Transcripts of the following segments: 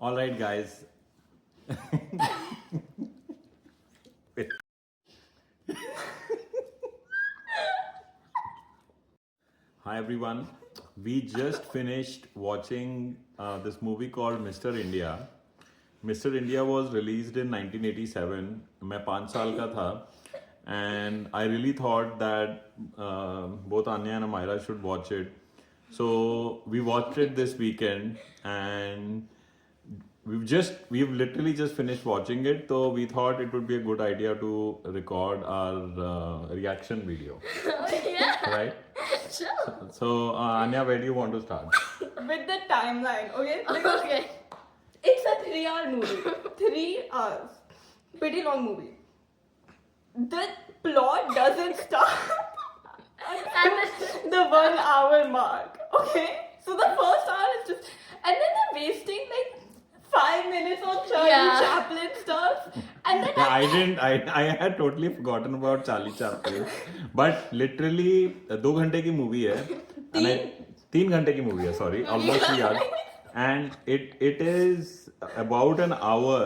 All right, guys. Hi, everyone. We just finished watching this movie called Mr. India. Mr. India was released in 1987. मैं 5 साल का था. And I really thought that both Anya and Amira should watch it. So we watched it this weekend, and we've literally just finished watching it. So we thought it would be a good idea to record our reaction video. Yeah. Right? Sure. So Anya, where do you want to start? With the timeline, okay? Because Okay. it's a 3-hour movie. 3 hours. Pretty long movie. The plot doesn't start at the 1 hour mark, okay? So the first hour is just... And then they're wasting like 5 minutes on Charlie Yeah. Chaplin stuff. And then Yeah, I had totally forgotten about Charlie Chaplin. But literally 2 घंटे की movie है. 3 घंटे की movie है, sorry, almost 3 hours. And it is about an hour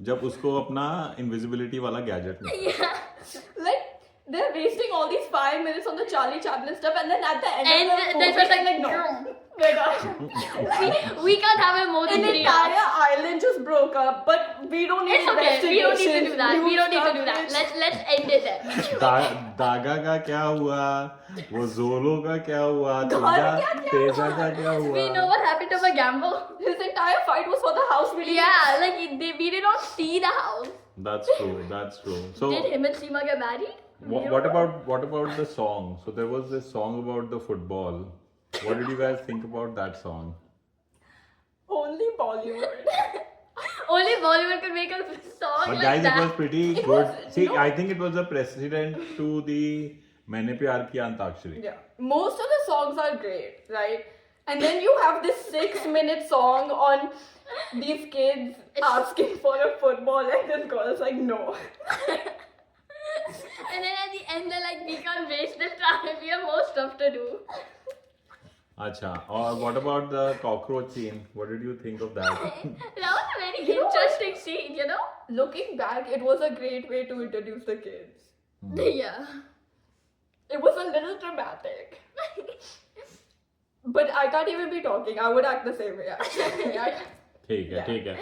जब उसको अपना invisibility वाला gadget मिलता है. like they're wasting all these 5 minutes on the Charlie Chaplin stuff, and then at the end And of the there's movie, just like, no, we're done. We can't have it more An than 3 hours. entire island just broke up, but we don't need It's okay. We don't need to do that. new We don't need to do stuff, that. Let's end it then. दागा का क्या हुआ, वो जोलो का क्या हुआ, क्या तेजा का क्या हुआ. We know what happened to Magambo. His entire fight was for the house building. Yeah, like we did not see the house. That's true. So Did him and Seema get married? what about the song? So there was this song about the football. What did you guys think about that song? Only Bollywood. Only Bollywood could make a song But like guys, that. it was pretty It good. was- See, no. I think it was a precedent to the मैंने प्यार किया antakshari. Yeah, most of the songs are great, right? And then you have this 6-minute song on these kids asking for a football, and this girl is like, no. And then at the end, they're like, we can't waste this time. We have more stuff to do. अच्छा. Or what about the cockroach scene? What did you think of that? That was a very You know what? interesting scene, you know? Looking back, it was a great way to introduce the kids. Yeah. It was a little dramatic. But I can't even be talking. I would act the same way. ठीक है, Yeah. ठीक है.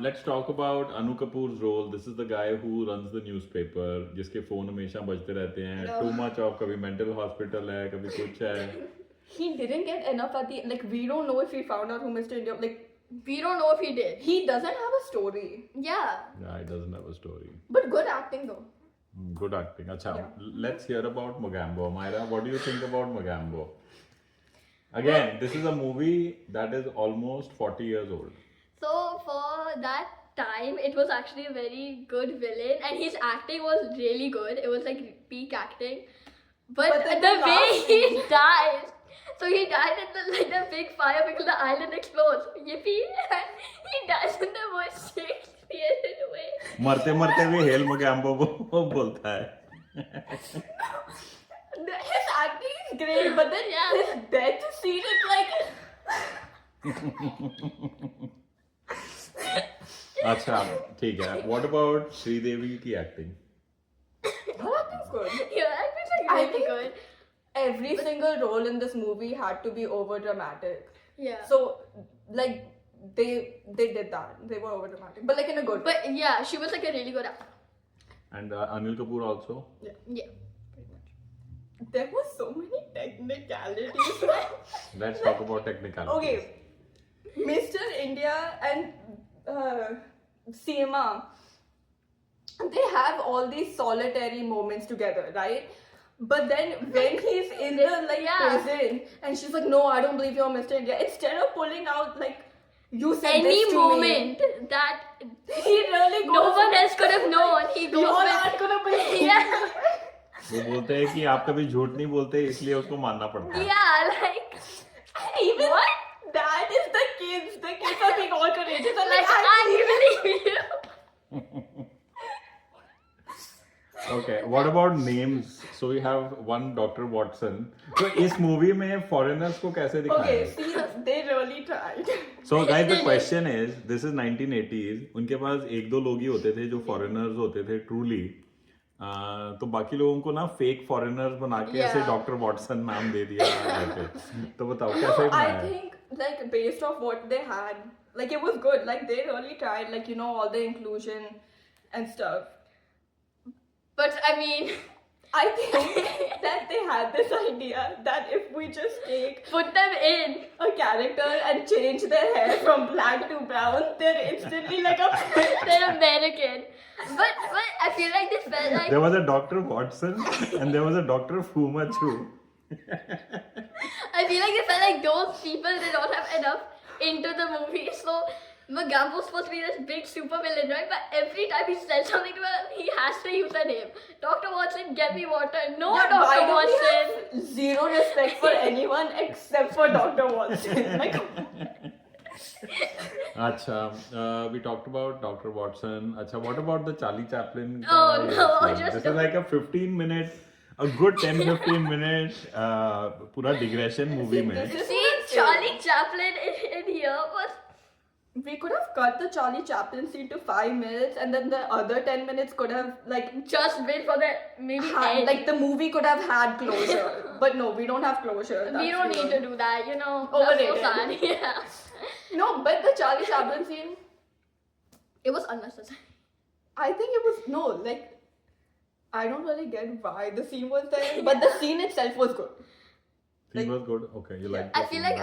Let's talk about Anu Kapoor's role. This is the guy who runs the newspaper, जिसके phone हमेशा बजते रहते हैं. No. Too much of कभी mental hospital है, कभी कुछ है. He didn't get enough at the like. We don't know if he found out who Mr. India. Like, We don't know if he did. he doesn't have a story. Yeah. Yeah, he doesn't have a story. But good acting though. Good acting. अच्छा, Yeah. let's hear about Mogambo. Myra, what do you think about Mogambo? Again, this is a movie that is almost 40 years old. So for that time, it was actually a very good villain, and his acting was really good. It was like peak acting. But then the the way last he scene- died, so he died in the big fire because the island explodes. Yippee! He dies in the most Shakespearean way. मरते मरते भी hello Mogambo वो बोलता है. His acting is great, but then Yeah. his death scene is like. अच्छा, ठीक है. What about Sridevi की acting? Her acting's good. Yeah, acting's like I really think- good. Every single role in this movie had to be over dramatic. Yeah. So, like, they did that. They were over dramatic, but like in a good way. But yeah, she was like a really good actor. And Anil Kapoor also. Yeah. There were so many technicalities. Let's talk about technicalities. Okay, Mr. India and Seema, they have all these solitary moments together, right? But then when he's in the like Yeah. prison and she's like, no, I don't believe you're Mr. India. Instead of pulling out like, you said Any this to moment that me, he really goes. no one else could have known, he You goes all with. aren't gonna believe. Yeah. वो बोलते हैं कि आप कभी झूठ नहीं बोलते इसलिए उसको मानना पड़ता है. Yeah, like Even what? that is the kids. The kids are being all courageous. And Like like, I believe you. Okay, what about names? So we have one Dr. Watson. So इस movie में foreigners को कैसे दिखाया Okay, है? see, they really tried. So guys, the question is, this is 1980s. उनके पास एक दो लोग ही होते थे जो foreigners होते थे truly. तो बाकी लोगों को ना fake foreigners बना के ऐसे Yeah. Dr. Watson नाम दे दिया ऐसे. तो बताओ कैसे I बनाया? think like based off what they had, like it was good. Like they really tried, like you know, all the inclusion and stuff. But I mean, I think that they had this idea that if we just take put them in. a character and change their hair from black to brown, they're instantly like a. They're American. But I feel like this felt like There was a Dr. Watson and there was a Dr. Fu Manchu. I feel like it felt like those people did not have enough into the movie. So Mogambo's supposed to be this big super villain, right? But every time he says something to her, he has to use a name. Dr. Watson, get me water. No, Yeah, why Dr. do we Watson. have zero respect for anyone except for Dr. Watson? Like, Acha, we talked about Dr. Watson. Acha, what about the Charlie Chaplin? Oh, no, Yes, just this is like a 15-minute, a good 10-15 minute pura digression movie mein. This is See, Charlie Chaplin in here was. we could have cut the Charlie Chaplin scene to 5 minutes, and then the other 10 minutes could have like Just wait for the maybe end. like the movie could have had closure. But no, we don't have closure. We don't need to do that, you know. Overrated. That's so sad. Yeah. No, but the Charlie Chaplin scene, It was unnecessary. I think it was no like. I don't really get why the scene was there, but the scene itself was good. He was good. Okay, you like. I feel like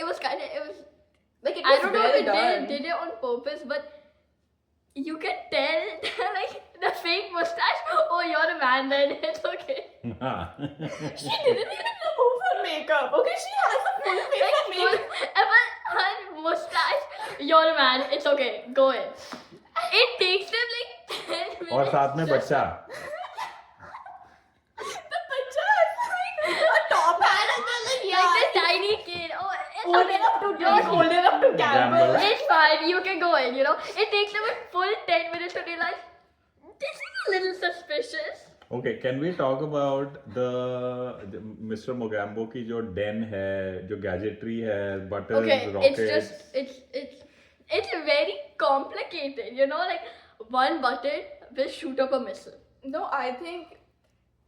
it was kind of it was. Like it I was don't know if well it done. did it on purpose, but you can tell like the fake mustache. Oh, you're a man, then it's okay. She didn't even remove her makeup. Okay, she has a full face of makeup. But her mustache, you're a man. It's okay. Go in. It takes them like 10 minutes. और साथ में बच्चा. The picture has like a top hat and then like Like the tiny kid. Oh, it's old okay. enough to You're- old enough to gamble. Gamble. It's fine. You can go in. You know, it takes them a full 10 minutes to realize this is a little suspicious. Okay, can we talk about the Mr. Mogambo की जो den है, जो gadgetry है, buttons, Okay, rockets. it's just it's very complicated. You know, like one button will shoot up a missile. No, I think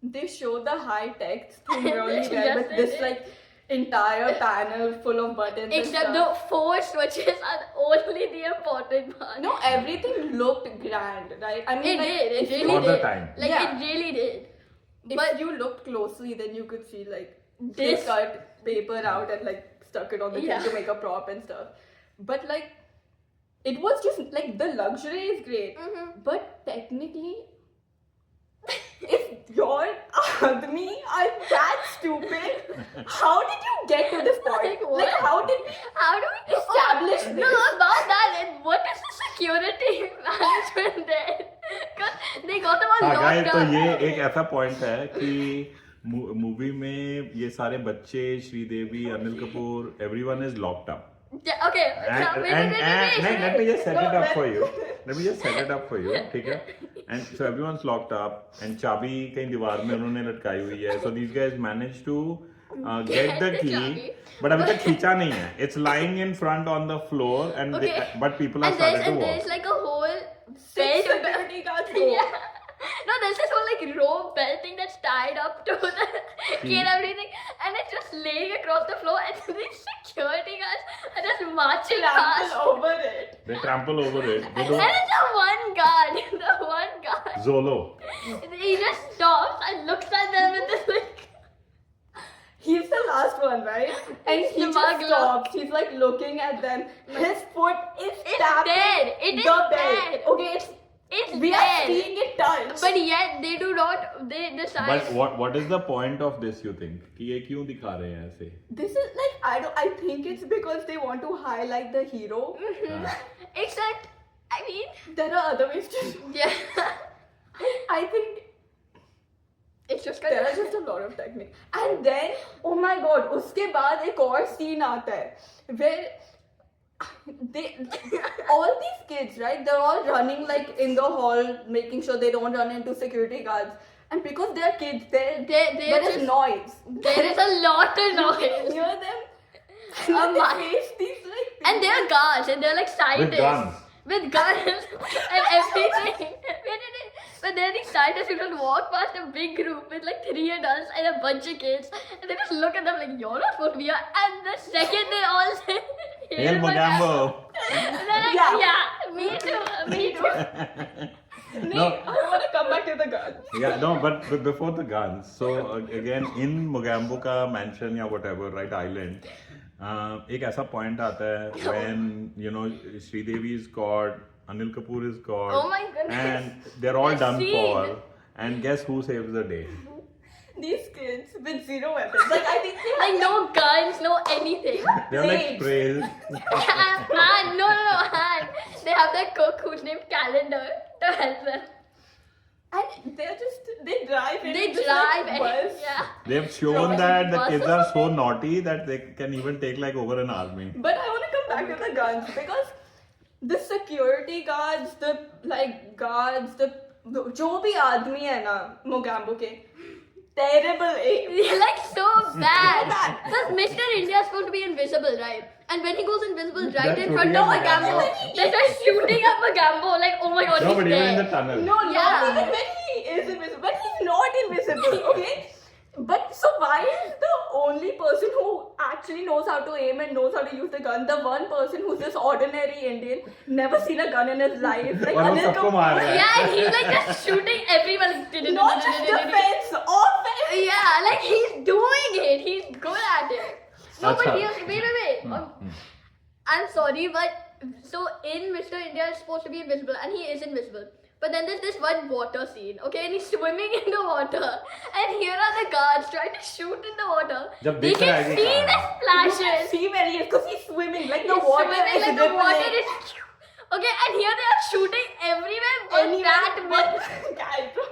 they show the high tech thing really Yes, well with they this did. like entire panel full of buttons. Except and the stuff. 4 switches are only the important part. No, everything looked grand, right? I mean, It like, did. It if really For the did. time. Like Yeah. it really did. If But you looked closely, then you could see like they This- cut paper out and like stuck it on the Yeah. thing to make a prop and stuff. But like, it was just like the luxury is great, Mhm. but technically, if your army are that stupid, how did you get to this point? Like what? Like, how did we how do we establish No, this? about that. And what is the security management there? Because they got them all हाँ locked guys, तो up. ये एक ऐसा point है कि movie में ये सारे बच्चे Sridevi Anil Kapoor everyone is locked up. Yeah, okay. And, wait, and, wait, and, wait, wait. let me just set No, it up let- for you. Let me just set it up for you, ठीक है? And so everyone's locked up and चाबी कहीं दीवार में उन्होंने लटकाई हुई है. So these guys managed to get the the key, चाबी. but अभी तक खींचा नहीं है. It's lying in front on the floor and Okay. but people are And there's, started to there's walk. like a whole six belt. security guards go? Yeah. No, there's this whole like rope belt thing that's tied up to the key and everything, and it's just laying across the floor, and these security guards are just marching Trample past. over it. They trample over it. They And don't. it's the one guard, the one guard. Zolo. He just stops and looks at them with this like. He's the last one, right? And he The just muggle. stops. He's like looking at them. His foot is It's tapping dead. It is the bed. dead. Okay, It's we are dead. seeing it touch. But yet they do not. They decide. But what is the point of this? You think कि ये क्यों दिखा रहे हैं ऐसे? This is like I think it's because they want to highlight the hero. हाँ. Except, I mean, There are other ways to. yeah. I think It's just there kind are just a lot of technique. And then, oh my god, उसके बाद एक और scene आता है where all these kids, right? They're all running like in the hall, making sure they don't run into security guards. And because they're kids, there is just- noise. There is a lot of noise. Hear them? Oh They my. face these like And they're guards and they're like scientists. guns. With guns and everything. But they're these scientists who just walk past a big group with like 3 adults and a bunch of kids. And they just look at them like, you're not supposed to be here. And the second they all say, Hail Mogambo. they're like, yeah, me too, me too. No. I want to come back to the guns. Yeah, no, but before the guns. So again, in Mogambo ka mansion या whatever, right, island, एक ऐसा point आता है when you know Sridevi is caught, Anil Kapoor is caught, Oh my goodness. and they're all That done scene. for, and guess who saves the day? These kids with 0 weapons. Like I think they Like no guns, no anything. They're like Blades. sprays. And no, and they have their cook who's named Calendar to help them. and they drive in. They just drive like and bus. yeah. They've shown Throwing that the buses. kids are so naughty that they can even take like over an army. But I want to come back to the guns because the security guards, the जो भी आदमी है ना मोगैम्बो के terrible aim. They're like so bad. Because Mr. India is supposed to be invisible, right? And when he goes invisible right They're in front shooting of at Mogambo, Mogambo. they're just shooting at Mogambo like, oh my god, No, he's but even in the dead. tunnel. No, Yeah. not even when he is invisible. But he's not invisible, okay? But so why is the only person who actually knows how to aim and knows how to use the gun the one person who's this ordinary Indian, never seen a gun in his life? Like और वो Anil सबको Kapoor. मार रहा है. Yeah, and he's like just shooting everyone. Not just defense, offense. Yeah, like he's doing it. He's good at it. No, but Acha. wait. I'm sorry, but so in Mr. India is supposed to be invisible, and he is invisible. But then there's this one water scene, okay, and he's swimming in the water, and here are the guards trying to shoot in the water. जब They दिख रहा है can कि see the कहाँ? You can splashes. see where he is because he's swimming like the He's water swimming is like the water rippling. is. Okay, and here they are shooting everywhere but Anywhere that but minute. Caltro.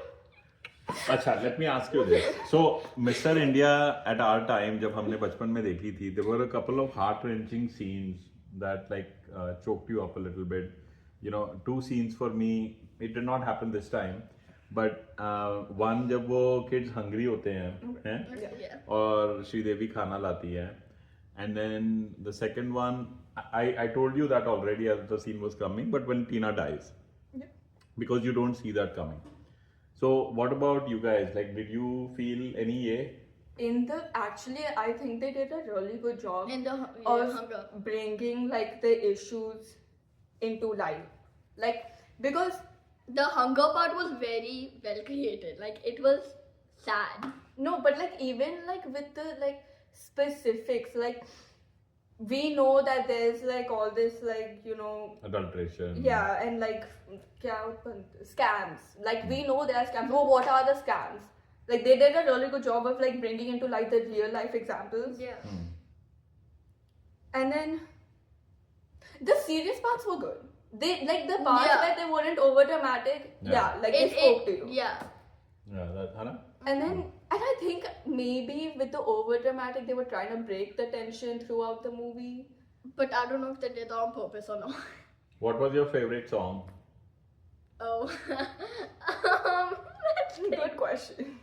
अच्छा, let me ask you this. So, Mr. India at our time, जब हमने बचपन में देखी थी, there were a couple of heart-wrenching scenes that like choked you up a little bit. You know, 2 scenes for me. It did not happen this time, but one जब वो kids hungry होते हैं, Yeah. और श्रीदेवी खाना लाती है, and then the second one, I told you that already as the scene was coming, but when Tina dies, because you don't see that coming. So what about you guys? Like, did you feel any Actually, I think they did a really good job In the of hunger. bringing like the issues into light. Like, because The hunger part was very well created. Like it was sad. no, but like even like with the like specifics, like we know that there's like all this like adulteration? yeah, and like scams. Like we know there are scams. Oh, what are the scams? Like they did a really good job of like bringing into light the real life examples. Yeah. And then the serious parts were good. They like the parts Yeah. that they weren't over dramatic. Yeah. Yeah, like they spoke to you. Yeah. Yeah, that, Hana? And then, and I think maybe with the over dramatic, they were trying to break the tension throughout the movie. But I don't know if they did that on purpose or not. What was your favorite song? Oh. Let's think. Good question.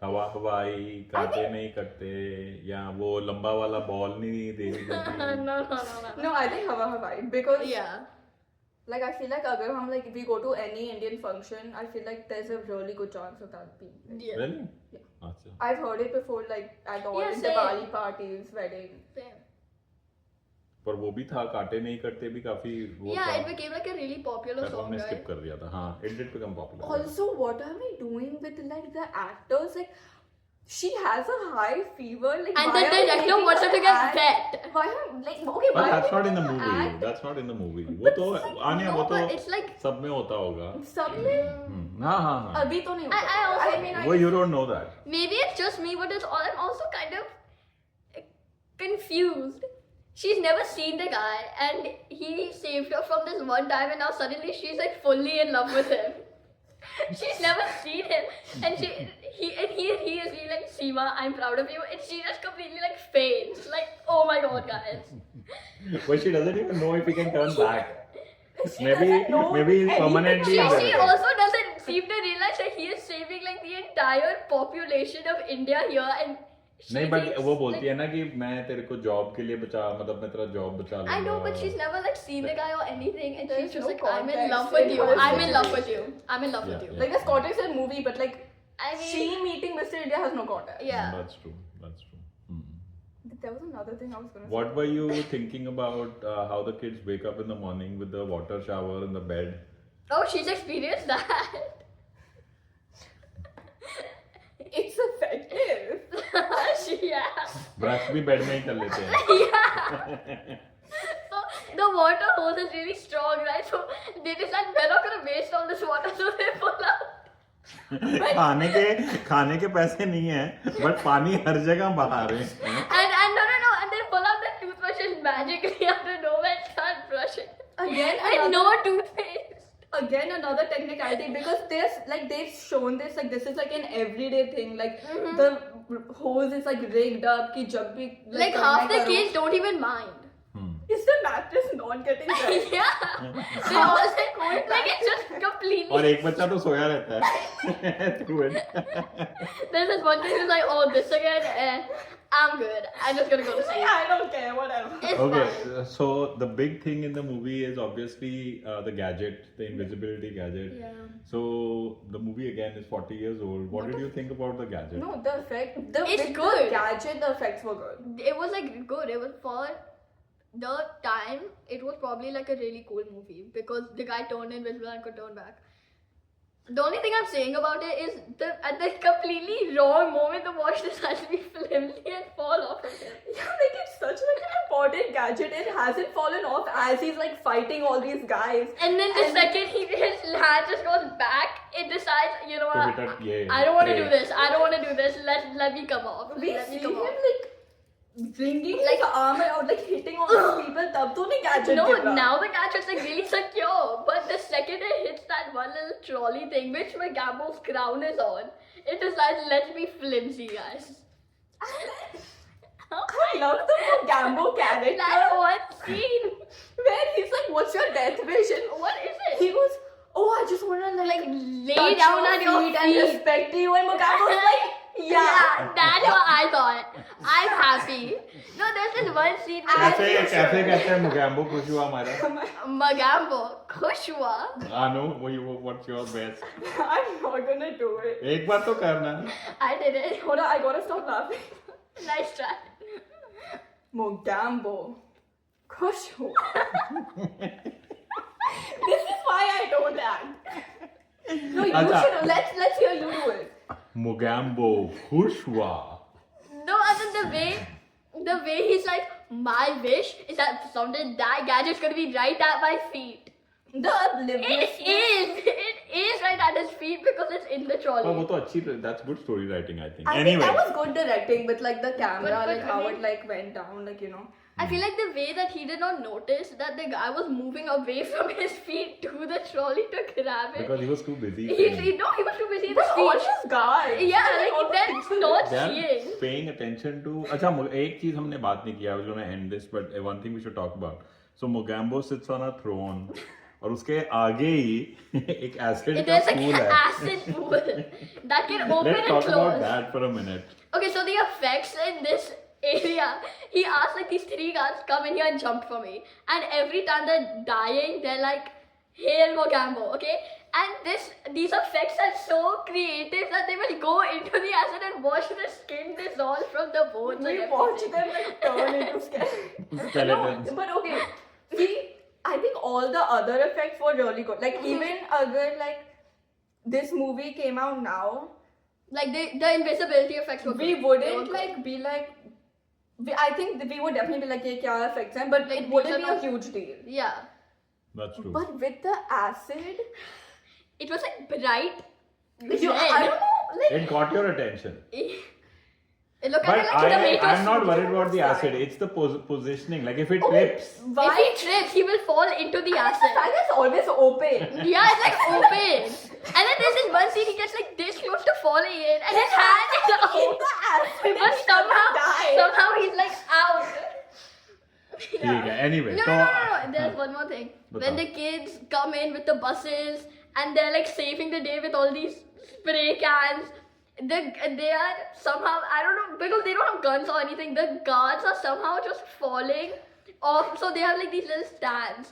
हवा हवाई कांटे नहीं कटते या वो लंबा वाला ball नहीं दे No. No, I think Hava Havai because Yeah. like I feel like agar hum like if we go to any Indian function, I feel like there's a really good chance of that being. Yeah. Really? Yeah. अच्छा. I've heard it before, like at all Yeah, in same. Diwali parties, weddings. Same. पर वो भी था कांटे नहीं कटते भी काफी वो Yeah, था. it became like a really popular पर song, हमने right? skip कर दिया था. हाँ, it did become popular. Also, what are we doing with like the actors? Like, she has a high fever. Like, And why the are we director making wants her to her get act? wet. Why are like okay? But why that's are not in the we movie. act? That's not in the movie. वो तो आने No, वो तो but it's like सब में होता होगा. सब में हाँ हाँ हाँ. अभी तो नहीं I होता. also- I mean, वो you don't know that. maybe it's just me, but it's all I'm also kind of confused. She's never seen the guy, and he saved her from this one time, and now suddenly she's like fully in love with him. She's never seen him, and he is being like, Seema, I'm proud of you, and she just completely like faints. Like, oh my god, guys. But she doesn't even know if he can turn back. She Maybe doesn't know he's anything permanently. about She it. also doesn't seem to realize that he is saving like the entire population of India here and she नहीं, but thinks, वो बोलती like, है ना कि मैं तेरे को job के लिए बचा, मतलब मैं तेरा जॉब बचा लूंगा. I know, but she's never like seen the guy or anything, and There's she's just no like, I'm in context love with in you. her I'm in love with situation. you. I'm in love with Yeah, you. yeah. Like the Scottish is a movie, but like I mean, she meeting Mr. India has no context. yeah. That's true. That's true. There was another thing I was gonna What were you thinking about how the kids wake up in the morning with the water shower in the bed? Oh, she's experienced that. say. It's effective. Yeah. Brush भी bed में ही कर लेते हैं. Yeah. So the water hose is really strong, right? So they decide we're not gonna waste all this water, so they pull out. खाने के पैसे नहीं है, बट पानी हर जगह बहा रहे हैं. And no, and they pull out the toothbrushes magically out of nowhere and start brushing. Again, And no another, toothpaste. again another technicality because there's like they've shown this like this is like an everyday thing. Like the hose is like rigged up. कि जब भी Like half the kids don't even mind. Is the mattress not getting wet? Yeah. They all like it's just completely. और एक बच्चा तो सोया रहता है. Through it. There's this one kid who's like, oh, this again, I'm good. I'm just gonna go to sleep. I don't care, whatever. It's Okay, fine. so the big thing in the movie is obviously the gadget, the invisibility gadget. Yeah. So the movie again is 40 years old. What did you think about the gadget? No, the effect, the It's with good. the gadget, the effects were good. It was like good. It was for the time. It was probably like a really cool movie because the guy turned invisible and could turn back. The only thing I'm saying about it is at the completely wrong moment the watch decides to be flimsy and fall off of him. Yeah, like it's such like an important gadget. It hasn't fallen off as he's like fighting all these guys. And then the second his hand just goes back, it decides, you know To what, hit a- yeah, I don't want to tray. do this. I don't want to do this. Let me come off. We Let me see come him off. like bringing his arm out, like hitting all these people. Tab to nahi gadget No, gira. now the gadget's like really secure. But the second it hits that one little trolley thing, which my Gambo's crown is on, it decides, let's be flimsy, guys. I love the Gambo character That one scene. where he's like, "What's your death vision?" What is it? He goes, "Oh, I just wanna like Lay touch down your on your feet and feet. respect you." And Mogambo's like, "Yeah." That's what I thought. I'm happy. No, there's this one scene where कैसे कहते हैं मुगैम्बो खुश हुआ हमारा? Magambo, खुश हुआ. Anu, what's your best? I'm not gonna do it. एक बार तो करना. I did it. Hold on, I gotta stop laughing. Nice try. Mogambo, खुश हुआ. This is why I don't act. No, you अच्छा. should. Let's hear you do it. Mogambo खुश हुआ. No, other than the way he's like, my wish is that someday that gadget's gonna be right at my feet. The oblivious. It is right at his feet because it's in the trolley. पर वो तो अच्छी, that's good story writing I think. I think Anyway. that was good directing with like the camera, But like how I mean- it like went down, like you know. I feel like the way that he did not notice that the guy was moving away from his feet to the trolley to grab it. Because he was too busy. He was too busy in the But all speech. these guys. Yeah, all like the that's people- not They are seeing. paying attention to. अच्छा एक चीज हमने बात नहीं किया. I was gonna end this, but one thing we should talk about. So Mogambo sits on a throne, और उसके आगे ही एक acid It का is like pool an है. acid pool that can open Let's and talk about close. that for a minute. Okay, so the effects in this area, he asked like these 3 guys, come in here and jump for me. And every time they're dying, they're like, hail Mogambo, okay? And these effects are so creative that they will go into the acid and watch the skin dissolve from the bones. We and watched everything. them like turn into skeletons. Skeletons. No, but okay. See, I think all the other effects were really good. Like even agar like this movie came out now, Like the invisibility effects were we good. wouldn't They were good. like be like. I think we would definitely be like, "Ye kya effects hain?" But Like, it wouldn't these be are a not- huge deal. Yeah. That's true. But with the acid, It was like bright. I don't know. Like It got your attention. It looked But like a tomato I'm not soup. worried about the acid. It's the positioning. Like if it Oh, trips. why? If he trips, he will fall into the The acid. fan is always open. Yeah, it's like open. And then there's this one scene he gets like this close to falling in, and his hand is In out. the acid, But and he doesn't die. somehow he's like out. ठीक है anyway No, तो no, no, no. There's one more thing. When बताओ. the kids come in with the buses and they're like saving the day with all these spray cans, they are somehow, I don't know, because they don't have guns or anything, the guards are somehow just falling off. So they have like these little stands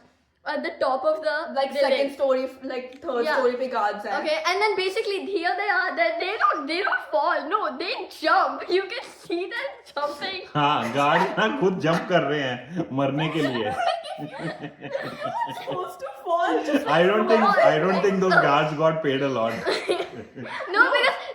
at the top of the Like building. second story, like third Yeah. story पे guards हैं. Okay, and then basically here they are. They don't fall. No, they jump. You can see them jumping. हाँ guard ना खुद jump कर रहे हैं मरने के लिए Supposed to fall. Just I don't think those guards got paid a lot. No,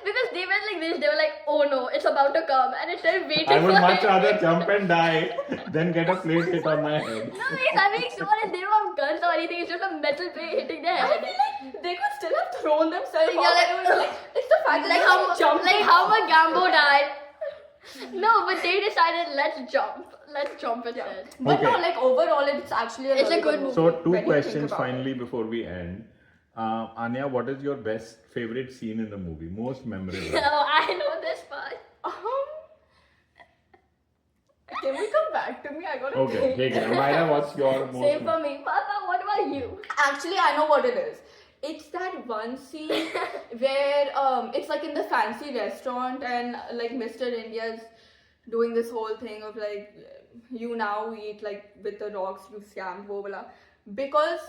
because they went like this. They were like, oh no, it's about to come, and it's like waiting I would for much it. rather jump and die than get a plate hit on my head. No, it's having sure they don't have guns or anything. It's just a metal plate hitting their I head. feel like they could still have thrown themselves Yeah, off. like- And it was like it's the fact Like that how they jumped like how Magambo died. No, but they decided let's jump. Let's jump instead. But no, Okay. like overall, it's actually It's a really good movie. So two when you think questions about it. finally before we end. Anya, what is your best favorite scene in the movie? Most memorable? Oh, I know this part. Can we come back to me? I gotta Okay, think. take it. Myra, what's your most? Same for me. Papa, what about you? Actually, I know what it is. It's that one scene where it's like in the fancy restaurant and like Mr. India's doing this whole thing of like you now eat like with the rocks you scam wo wala. Because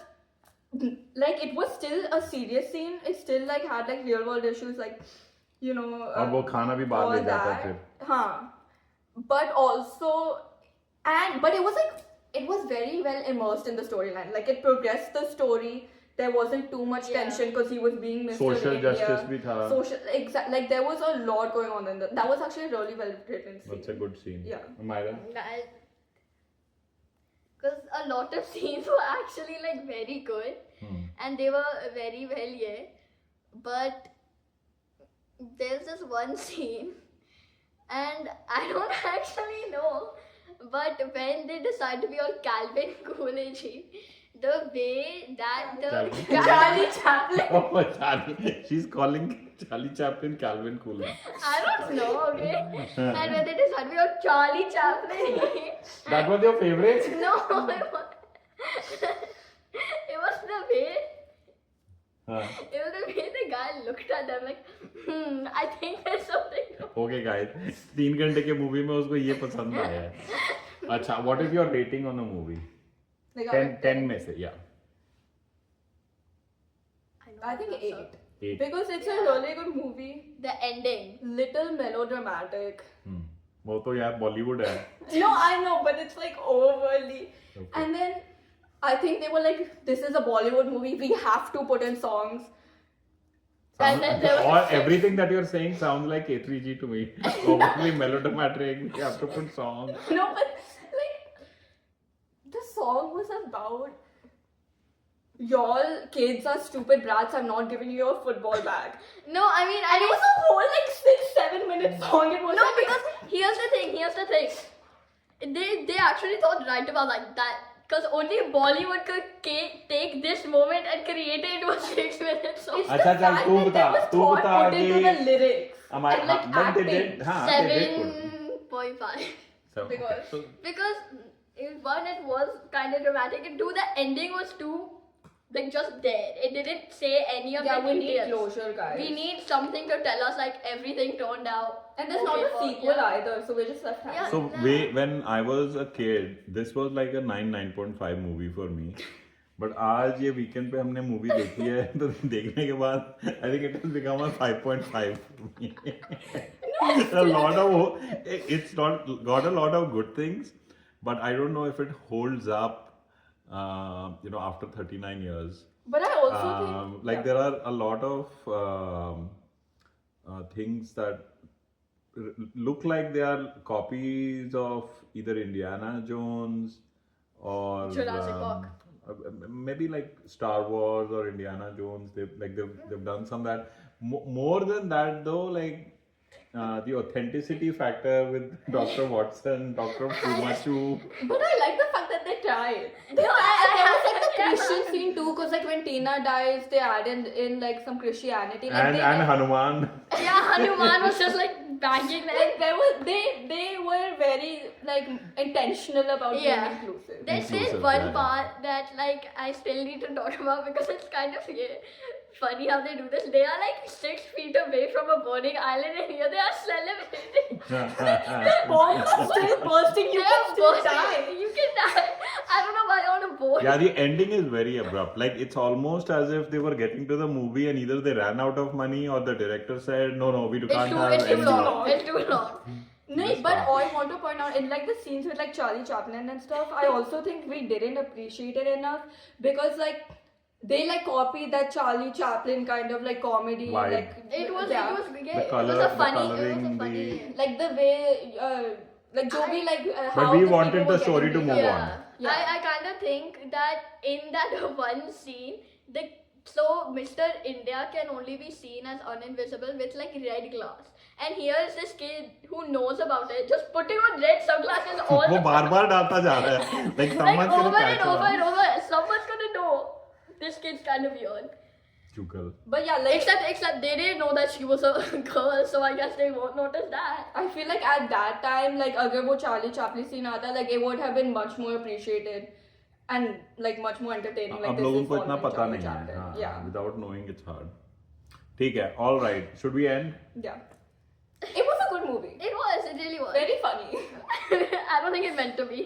like it was still a serious scene. It still like had like real world issues like you know और वो खाना भी बाहर ले all जाता that. फिर. हाँ. But also but it was like it was very well immersed in the storyline. Like it progressed the story. There wasn't too much Yeah. tension because he was being Mr. Social India. justice भी था. Like there was a lot going on in that was actually really well written scene. That's a good scene. Yeah. Myra? Because a lot of scenes were actually like very good and they were very well, yeah. But there's this one scene and I don't actually know, but when they decide to be on Calvin Coolidge, the way that the Calvin? Charlie Chaplin. Oh, Charlie. She's calling Charlie Chaplin Calvin Coolidge. I don't know, okay? And when they decide to be on Charlie Chaplin, That was your favorite? no, it was the way. हाँ. It was the way the guy looked at them like, I think there's something wrong. Okay, guys. 3 घंटे के movie में उसको ये पसंद आया है. अच्छा, what is your rating on the movie? Like, 10 में से, yeah. I think 8. 8. Because it's a Yeah. really good movie. The ending. Little melodramatic. वो तो यार बॉलीवुड है. No, I know, but it's like overly. Okay. And then I think they were like, this is a Bollywood movie, we have to put in songs. And then there Or was everything that you're saying sounds like K3G to me. Obviously melodramatic, we have to put songs. No, but like, the song was about, y'all kids are stupid brats, I'm not giving you your football bag. no, I mean, And it was a whole like 6-7 minute song. It was no, like, because here's the thing. They actually thought right about like that. Because only Bollywood could take this moment and create it into a 6-minute song. it's अच्छा, the चल, fact तू that बता, there was तू thought बता put into कि- the lyrics. But and like they acting. did, हाँ, they did put. 7.5. So, Because- so, Because one, it was kind of dramatic, and two, the ending was too like just there. It didn't say any of Yeah, the we need details. closure, guys. We need something to tell us like everything turned out. And there's okay not a for- sequel yeah. either, so we're just left hanging. Yeah. so when I was a kid, this was like a 9.5 movie for me. But आज ये weekend पे हमने movie देखी है तो देखने के बाद I think it has become a 5.5 for me. A lot of it's not got a lot of good things, but I don't know if it holds up. After 39 years. But I also think Like there are a lot of things that look like they are copies of either Indiana Jones or Jurassic Park. Maybe like Star Wars or Indiana Jones. They've done some that. More than that though, like the authenticity factor with Dr. Watson, Dr. Fumachu. But I like the fact that they tried. They No, tried. I And there was like the yeah. Christian scene too, because like when Tina dies, they added in like some Christianity. Like And they Hanuman. Yeah, Hanuman was just like banging them. Like there was they were very like intentional about Yeah. being inclusive. There's Inclusive, one yeah. part that like I still need to talk about because it's kind of funny how they do this. They are like 6 feet away from a burning island, and here they are celebrating. Bombs are still bursting. You They can are still bursting. die. You can die. I don't know why on a boat. Yeah, the ending is very abrupt. Like it's almost as if they were getting to the movie and either they ran out of money or the director said, no, we can't have It's too any long. more." It's too long. No, Yes, but ma'am. I want to point out in like the scenes with like Charlie Chaplin and stuff, I also think we didn't appreciate it enough because like they like copied that Charlie Chaplin kind of like comedy, Vibe. like It was yeah. it colour- was a the funny colouring, funny. like the way like jo bhi like But how we the wanted people the were story getting to beat move up. on. Yeah. I kind of think that in that one scene, so Mr. India can only be seen as uninvisible with like red glass. And here is this kid who knows about it, just putting on red sunglasses all वो the बार-बार डालता जा रहा है. Like like someone's gonna over catch and over on. and over. Someone's gonna know this kid's kind of weird. Chukal. But yeah, like Except they didn't know that she was a girl, so I guess they won't notice that. I feel like at that time, like agar wo Charlie Chaplin scene aata, like it would have been much more appreciated and like much more entertaining. Like अब this लोगों is को इतना following पता Charlie नहीं है. Chaplin. हाँ, Yeah, without knowing it's hard. ठीक है. All right. Should we end? yeah. It was a good movie. It was, it really was. Very funny. I don't think it meant to be.